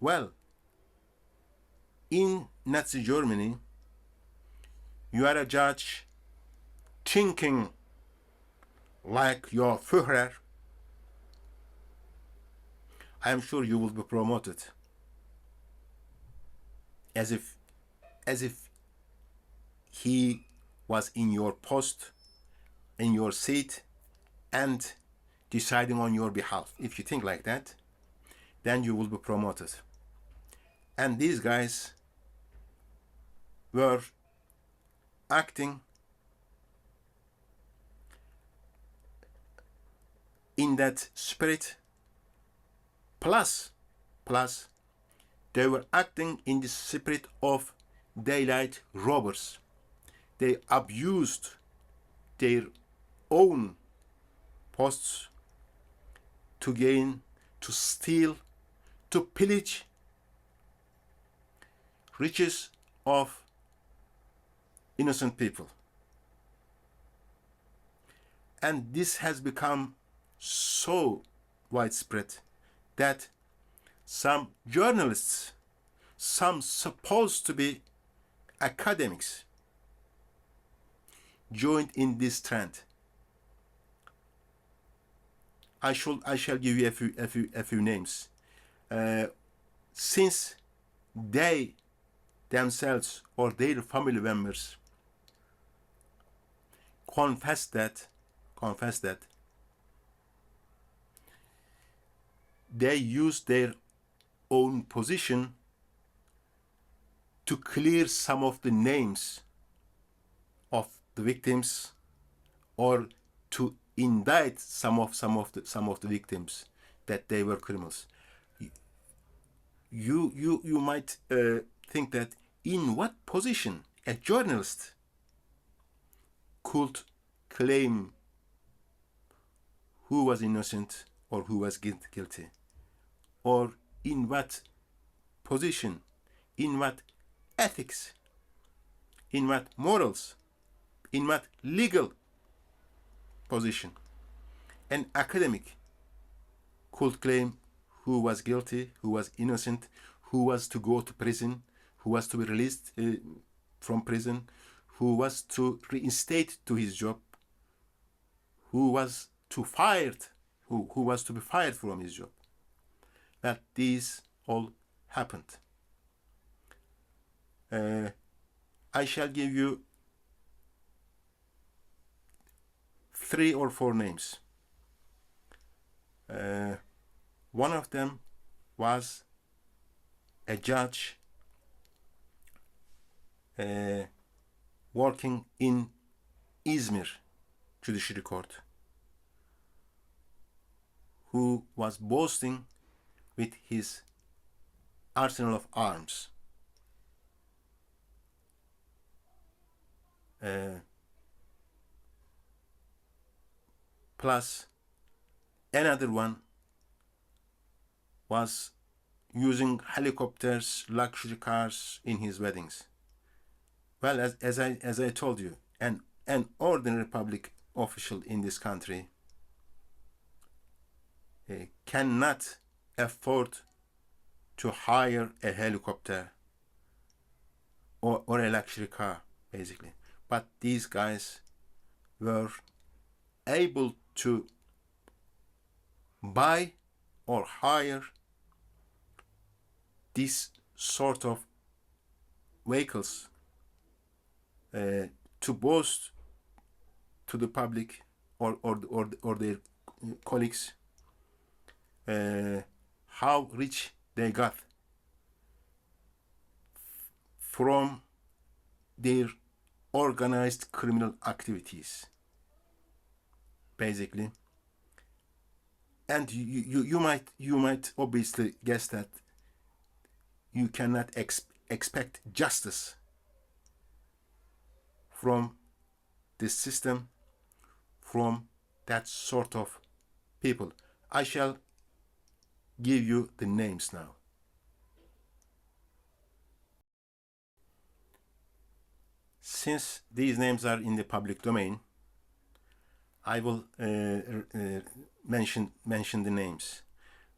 Well, in Nazi Germany, you are a judge thinking like your Führer. I am sure you will be promoted as if he was in your post, in your seat, and deciding on your behalf. If you think like that, then you will be promoted. And these guys were acting in that spirit, plus they were acting in the spirit of daylight robbers. They abused their own posts to gain, to steal, to pillage riches of innocent people. And this has become so widespread that some journalists, some supposed to be academics, joined in this trend. I shall give you a few names. Since they themselves or their family members confess that they use their own position to clear some of the names of the victims, or to indict some of the victims that they were criminals. You might think that in what position a journalist could claim who was innocent or who was guilty, or in what position, in what ethics, in what morals, in what legal position an academic could claim who was guilty, who was innocent, who was to go to prison, who was to be released from prison, who was to reinstate to his job, who was to who was to be fired from his job. That these all happened. I shall give you 3 or 4 names. One of them was a judge working in Izmir Judiciary Court, who was boasting with his arsenal of arms. Plus, another one was using helicopters, luxury cars in his weddings. Well, as I told you, an ordinary public official in this country cannot afford to hire a helicopter or a luxury car, basically. But these guys were able to buy or hire this sort of vehicles to boast to the public or their colleagues how rich they got from their organized criminal activities, basically. And you might obviously guess that you cannot expect justice from this system, from that sort of people. I shall give you the names now. Since these names are in the public domain, I will mention the names.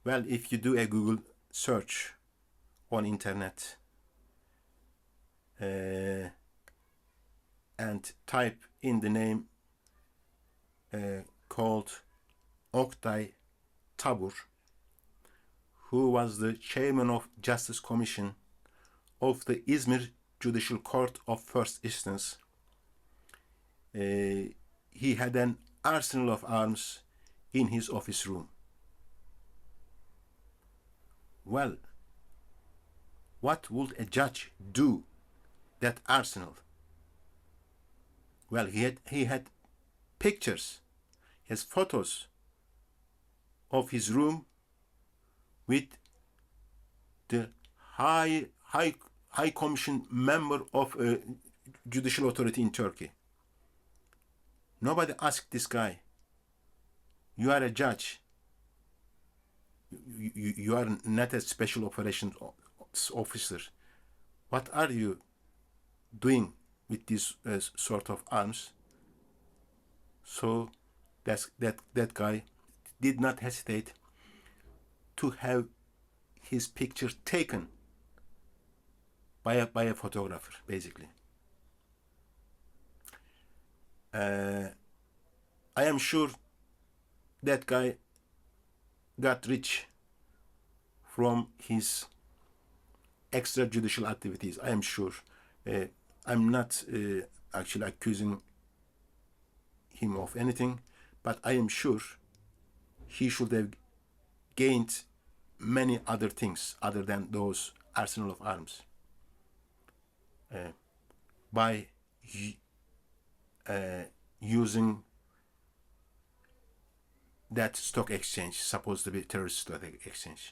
Well, if you do a Google search on internet and type in the name called Oktay Tabur, who was the chairman of Justice Commission of the Izmir Judicial Court of First Instance. He had an arsenal of arms in his office room. Well, what would a judge do that arsenal? Well, he had pictures, his photos of his room with the high commission member of a judicial authority in Turkey. Nobody asked this guy, you are a judge, you are not a special operations officer, what are you doing with this sort of arms? So that guy did not hesitate to have his picture taken by a photographer, basically. I am sure that guy got rich from his extrajudicial activities. I am sure. I'm not actually accusing him of anything, but I am sure he should have gained many other things other than those arsenal of arms by using that stock exchange, supposed to be terrorist stock exchange.